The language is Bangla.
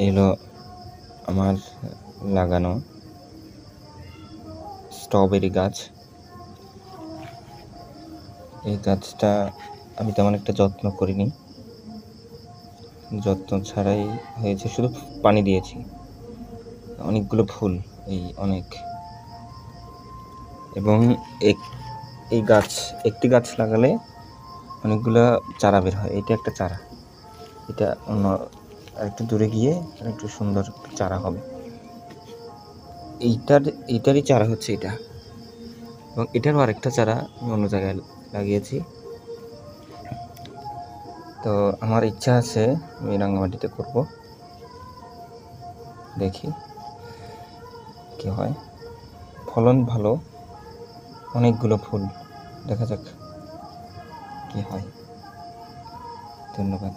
এই হলো আমার লাগানো স্ট্রবেরি গাছ। এই গাছটা আমি তেমন একটা যত্ন করিনি, যত্ন ছাড়াই হয়েছে, শুধু পানি দিয়েছি। অনেকগুলো ফুল, এই অনেক। এবং এই গাছ, একটি গাছ লাগালে অনেকগুলো চারা বের হয়। এটা একটা চারা, এটা অন্য আরেকটু দূরে গিয়ে আরেকটু সুন্দর চারা হবে। এইটারই চারা হচ্ছে এটা, এবং এটারও আরেকটা চারা আমি অন্য জায়গায় লাগিয়েছি। তো আমার ইচ্ছা আছে আমি রাঙামাটিতে করব, দেখি কি হয়। ফলন ভালো, অনেকগুলো ফুল, দেখা যাক কি হয়। ধন্যবাদ।